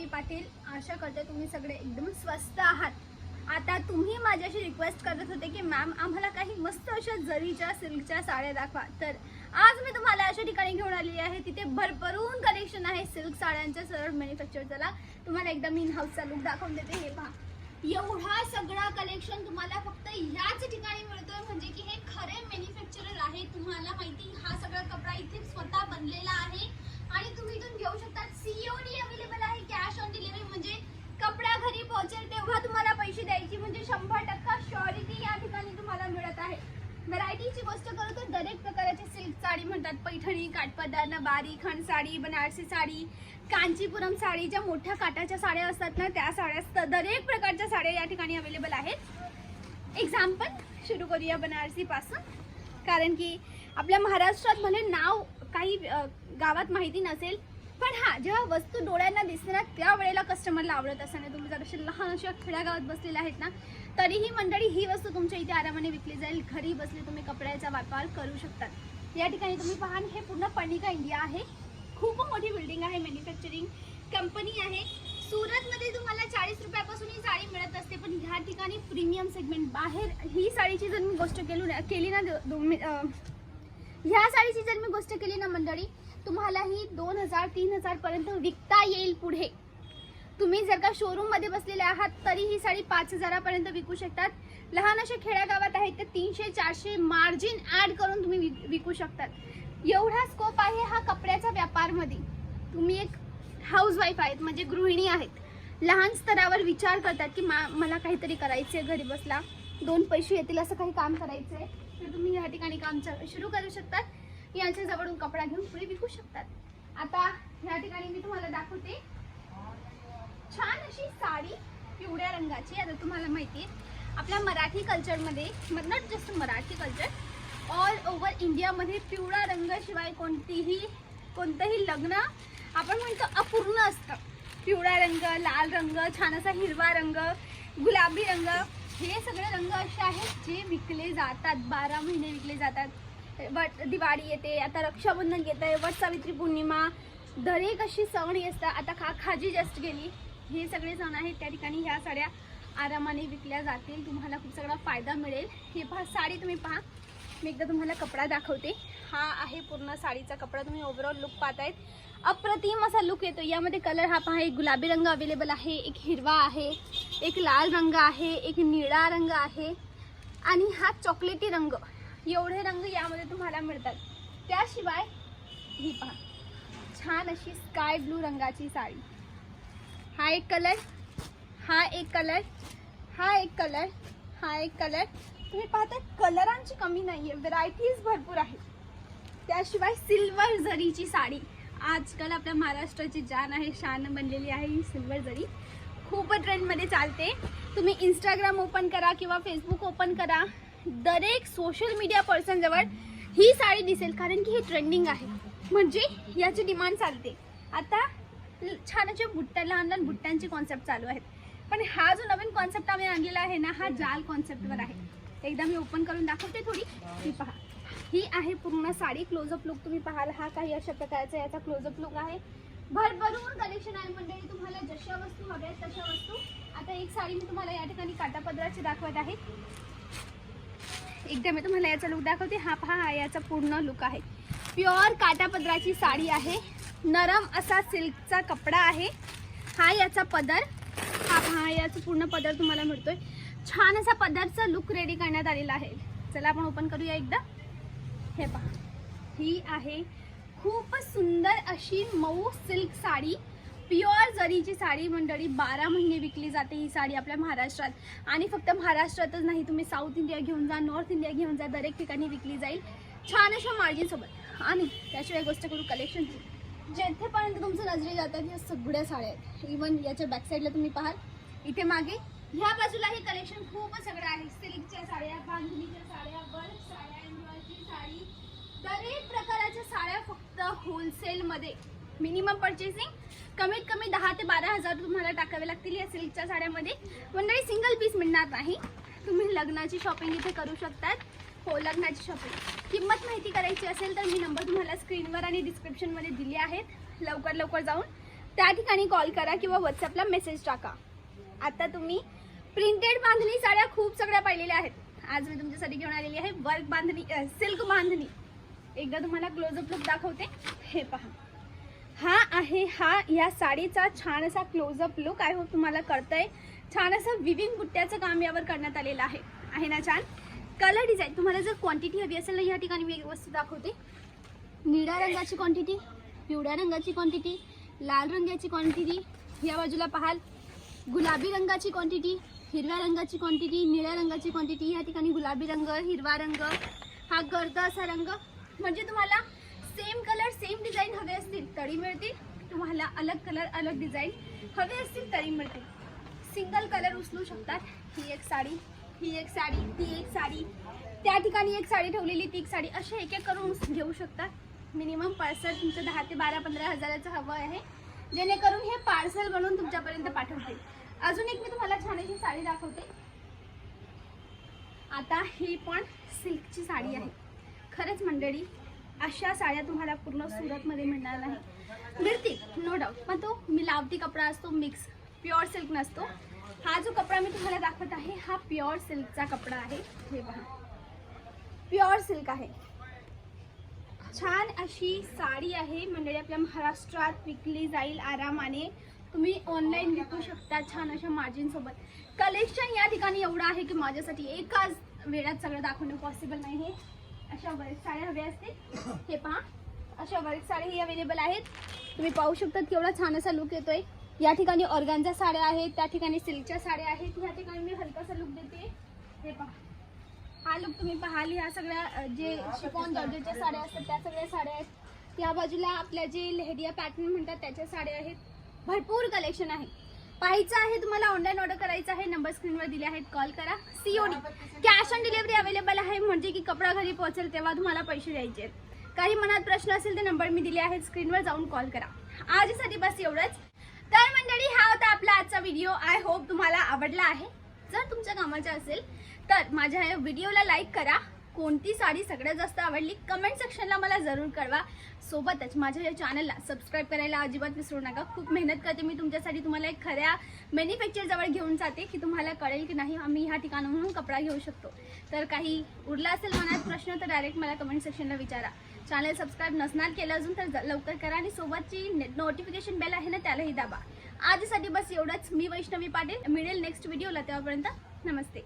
मी पाटील. आशा करते तुम्ही सगळे एकदम स्वस्त आहात. आता तुम्ही माझ्याशी रिक्वेस्ट करत होते की मॅम आम्हाला काही मस्त अशा जरीच्या सिल्कच्या साड्या दाखवा. तर आज मी तुम्हाला अशा ठिकाणी घेऊन आलेली आहे. तिथे भरभरून कलेक्शन आहे सिल्क साड्यांचं सरळ मॅन्युफॅक्चर. चला तुम्हाला एकदा मी इन हाऊसचा लुक दाखवून देते. हे पहा, एवढा सगळा कलेक्शन तुम्हाला फक्त याच ठिकाणी मिळतोय. म्हणजे की हे खरे मॅन्युफॅक्चरर आहे. तुम्हाला माहिती हा सगळा कपडा इथे स्वतः बनलेला आहे आणि तुम्ही इथून घेऊ शकता. सीओडी अवेलेबल आहे, कॅश ऑन डिलिव्हरी. म्हणजे कपडा घरी पोहोचेल तेव्हा तुम्हाला पैसे द्यायची म्हणजे 100% श्योरिटी या ठिकाणी तुम्हाला मिळत आहे. व्हरायटीची गोष्ट करू तर दरेक प्रकारची सिल्क साडी म्हणतात. पैठणी, काठपदर, नबारी, खंड साडी, बनारसी साडी, कांचीपुरम साडी, ज्या मोठ्या काटाच्या साड्या असतात ना त्या साड्या, दरेक प्रकारच्या साड्या या ठिकाणी अवेलेबल आहेत. एक्झाम्पल सुरू करूया बनारसी पासून. कारण की आपल्या महाराष्ट्रात भले नाव काही गावात माहिती नसेल, पण हा जेव्हा वस्तू डोळ्यांना दिसते ना त्यावेळेला कस्टमरला आवडत असताना. तुम्ही जर असे लहान अशा खेड्यागावात बसलेले आहेत ना तरीही मंडळी ही वस्तू तुमच्या इथे आरामाने विकली जाईल. घरी बसले तुम्ही कपड्याचा व्यापार करू शकतात. या ठिकाणी तुम्ही पहा, हे पूर्ण पर्णिका इंडिया आहे. खूप मोठी बिल्डिंग आहे, मॅन्युफॅक्चरिंग कंपनी आहे. सुरतमध्ये तुम्हाला 40 रुपयापासून ही साडी मिळत असते, पण ह्या ठिकाणी प्रीमियम सेगमेंट. बाहेर ही साडीची जर मी गोष्ट केली ना मंडळी, तुम्हाला ही 2000-3000 पर्यंत विकता येईल. पुढे तुम्ही जर का शोरूम मध्ये बसलेले आहात तरी ही साडी 5000 पर्यंत विकू शकतात. लहान अशा खेड्यागावात आहेत तर 300-400 मार्जिन ऍड करून तुम्ही विकू शकतात. एवढा स्कोप आहे हा कपड्याचा व्यापार मध्ये. तुम्ही एक हाऊसवाईफ आहेत म्हणजे गृहिणी आहेत, लहान स्तरावर विचार करतात की मला काहीतरी करायचे, घरी बसला 2 पैसे येतील असं काही काम करायचंय, तर तुम्ही या ठिकाणी काम सुरू करू शकतात. यांच्या जवळून कपडा घेऊन पुढे विकू शकतात. आता या ठिकाणी मी तुम्हाला दाखवते छान अशी साडी पिवळ्या रंगाची. आता तुम्हाला माहिती आहे आपल्या मराठी कल्चरमध्ये, not just Marathi culture, all over इंडियामध्ये पिवळा रंगाशिवाय कोणतंही लग्न आपण म्हणतो अपूर्ण असतं. पिवळा रंग, लाल रंग, छान असा हिरवा रंग, गुलाबी रंग, हे सगळे रंग असे आहेत जे विकले जातात. 12 महिने विकले जातात. दिवाळी येते, आता रक्षाबंधन येत आहे, वट सावित्री पौर्णिमा, दरेक अशी सण असतात. आता खाजी जस्ट गेली. हे सगळे सण आहेत त्या ठिकाणी ह्या साड्या आरामाने विकल्या जातील. तुम्हाला खूप सगळा फायदा मिळेल. हे पहा साडी, तुम्ही पहा, मी एकदा तुम्हाला कपडा दाखवते. हा आहे पूर्ण साडीचा कपडा. तुम्ही ओव्हरऑल लुक पाहतायत. अप्रतिम असा लुक येतो. यामध्ये कलर हा पहा, एक गुलाबी रंग अवेलेबल आहे, एक हिरवा आहे, एक लाल रंग आहे, एक निळा रंग आहे आणि हा चॉकलेटी रंग. एवढे रंग यामध्ये तुम्हाला मिळतात. त्याशिवाय ही पहा छान अशी स्काय ब्लू रंगाची साडी. हा एक कलर, हा एक कलर, हा एक कलर, हा एक कलर. तुम्ही पाहता कलरांची कमी नाहीये, व्हरायटीज भरपूर आहेत. त्याशिवाय सिल्वर जरीची साडी. आजकाल आपल्या महाराष्ट्राची जान आहे, शान बनलेली आहे ही सिल्वर जरी. खूप ट्रेंडमध्ये चालते. तुम्ही इंस्टाग्राम ओपन करा किंवा फेसबुक ओपन करा, दरेक सोशल मीडिया पर्सन जवळ ही साडी दिसेल. कारण की हे ट्रेंडिंग आहे, म्हणजे याची डिमांड चालते. आता छान अशा बुट्ट्या, लहान लहान बुट्ट्यांचे कॉन्सेप्ट चालू आहेत. पण हा जो नवीन कॉन्सेप्ट आम्ही आणलेला आहे ना, हा जाल कॉन्सेप्टवर आहे. एकदा मी ओपन करून दाखवते थोडी. ही पहा, ही आहे पूर्ण साडी. क्लोजअप लुक तुम्ही पाहाल, हा काही अशा प्रकारचा याचा क्लोजअप लुक आहे. भरभरून कलेक्शन आहे मंडळी. तुम्हाला जशा वस्तू हव्यात तशा वस्तू. आता एक साडी मी तुम्हाला या ठिकाणी काटापदराची दाखवत आहे. एकदा मी तुम्हाला याचा लुक दाखवते. हा पहा, हा याचा पूर्ण लुक आहे. प्युअर काटापदराची साडी आहे. नरम असा सिल्कचा कपडा आहे. हा याचा पदर, हा पहा, याचा पूर्ण पदर तुम्हाला मिळतोय. छान असा पदरचा लुक रेडी करण्यात आलेला आहे. चला आपण ओपन करूया एकदा. हे पहा, ही आहे खूप सुंदर अशी मऊ सिल्क साडी, प्युअर जरीची साडी मंडळी. 12 महिने विकली जाते ही साडी आपल्या महाराष्ट्रात. आणि फक्त महाराष्ट्रातच नाही, तुम्ही साऊथ इंडिया घेऊन जा, नॉर्थ इंडिया घेऊन जा, दरेक ठिकाणी विकली जाईल छान अशा मार्जिन सोबत. आणि त्याशिवाय गोष्ट करू कलेक्शनची, जेथेपर्यंत तुमचं नजरे जातात या सगळ्या साड्या आहेत. इवन याच्या बॅक साईडला तुम्ही पाहाल, इथे मागे ह्या बाजूला हे कलेक्शन खूप सगळं आहे. सिल्कच्या साड्या, बांधणीच्या साड्या, वर्क साड्या, एम्ब्रॉयडरी साडी, दरेक प्रकारच्या साड्या फक्त होलसेलमध्ये. मिनिमम पर्चेसिंग कमीत कमी 10 ते 12 हजार तुम्हाला टाकावे लागतील या सिल्कच्या साड्यामध्ये. मंडळी सिंगल पीस मिळणार नाही. तुम्ही लग्नाची शॉपिंग इथे करू शकतात. हो, लग्नाची शॉपिंग. किंमत माहिती करायची असेल तर मी नंबर तुम्हाला स्क्रीनवर आणि डिस्क्रिप्शनमध्ये दिले आहेत. लवकर जाऊन त्या ठिकाणी कॉल करा किंवा व्हॉट्सअपला मेसेज टाका. आता तुम्ही प्रिंटेड बांधणी साड्या खूप सगळ्या पाहिलेल्या आहेत. आज मी तुमच्यासाठी घेऊन आलेली आहे वर्क बांधणी, सिल्क बांधणी. एकदा तुम्हाला क्लोजअप लुक दाखवते. हे पहा, हा या साडीचा छान असा क्लोजअप लुक. आय होप तुम्हाला कळतंय. छान असं विविंग बुट्ट्याचं काम यावर करण्यात आलेलं आहे ना छान. कलर डिझाईन तुम्हाला जर क्वांटिटी हवी असेल ना, या ठिकाणी मी एक वस्तू दाखवते. निळ्या रंगाची क्वांटिटी, पिवळ्या रंगाची क्वांटिटी, लाल रंगाची क्वांटिटी, या बाजूला पाहाल गुलाबी रंगाची क्वांटिटी, हिरव्या रंगाची क्वांटिटी, निळ्या रंगाची क्वांटिटी. या ठिकाणी गुलाबी रंग, हिरवा रंग, हा गर्द असा रंग. म्हणजे तुम्हाला सेम कलर सेम डिझाईन हवे असतील तरी मिळतील. तुम्हाला अलग कलर अलग डिझाईन हवे असतील तरी मिळतील. सिंगल कलर उचलू शकतात. ही एक साडी, ही एक साडी, ती एक साडी, त्या ठिकाणी एक साडी ठेवलेली, ती एक साडी, असे एक एक करून घेऊ शकतात. मिनिमम पार्सल तुमचं 10 ते 12-15 हजाराचं हवं आहे, जेणेकरून हे पार्सल बनवून तुमच्यापर्यंत पाठवतील. अजून एक मी तुम्हाला छान अशी साडी दाखवते. आता ही पण सिल्कची साडी आहे. खरंच मंडळी, अशा साड्या तुम्हाला पूर्ण सुरतमध्ये मिळणार नाही. मिळतील नो डाऊट, पण तो मिलावटी कपडा असतो, मिक्स, प्युअर सिल्क नसतो. हा जो कपडा मी तुम्हाला दाखवत आहे हा प्युअर सिल्कचा कपडा आहे. हे पहा, प्युअर सिल्क आहे. छान अशी साडी आहे मंडळी. आपल्या महाराष्ट्रात विकली जाईल आरामाने. तुम्ही ऑनलाईन विकू शकता छान अशा मार्जिन सोबत. कलेक्शन या ठिकाणी एवढं आहे की माझ्यासाठी एकाच वेळात सगळं दाखवणं पॉसिबल नाही. हे अशा वर्क साड्या हव्या असतील, हे पहा, अशा वर्क साड्याही अवेलेबल आहेत. तुम्ही पाहू शकता केवढा छान असा लुक येतोय. या ठिकाणी ऑर्गॅन्झा साड्या आहेत, त्या ठिकाणी सिल्कच्या साड्या आहेत. या ठिकाणी मी हलकासा लुक देते. हे पहा, हा लुक तुम्ही पाहाल. ह्या सगळ्या जे शिफॉन जॉर्जेटच्या साड्या असतात त्या सगळ्या साड्या आहेत. या बाजूला आपल्या जे लेहरिया पॅटर्न म्हणतात त्याच्या साड्या आहेत. भरपूर कलेक्शन आहे. पाहायचं आहे तुम्हाला, ऑनलाईन ऑर्डर करायचं आहे, नंबर स्क्रीनवर दिले आहेत, कॉल करा. COD cash on delivery available आहे. म्हणजे की कपडा घरी पोहोचेल तेव्हा तुम्हाला पैसे द्यायचे आहेत. काही मनात प्रश्न असेल तर नंबर मी दिले आहेत, स्क्रीनवर जाऊन कॉल करा. आजसाठी बस एवढंच. तर मंडळी, हा होता आपला आजचा व्हिडिओ. आय होप तुम्हाला आवडला आहे. जर तुमच्या कामाचा असेल तर माझ्या या व्हिडिओला लाईक करा. कोणती साडी सगळ्यात जास्त आवडली कमेंट सेक्शनला मला जरूर कळवा. सोबतच माझ्या या चॅनलला सबस्क्राईब करायला अजिबात विसरू नका. खूप मेहनत करते मी तुमच्यासाठी. तुम्हाला एक खऱ्या मॅन्युफॅक्चर जवळ घेऊन जाते की तुम्हाला कळेल की नाही आम्ही ह्या ठिकाणाहून कपडा घेऊ शकतो. तर काही उरला असेल मनात प्रश्न तर डायरेक्ट मला कमेंट सेक्शनला विचारा. चॅनल सबस्क्राईब नसणार केलं अजून तर लवकर करा आणि सोबतची नोटिफिकेशन बेल आहे ना त्यालाही दाबा. आजसाठी बस एवढंच. मी वैष्णवी पाटील. मिळेल नेक्स्ट व्हिडिओला, तेव्हापर्यंत नमस्ते.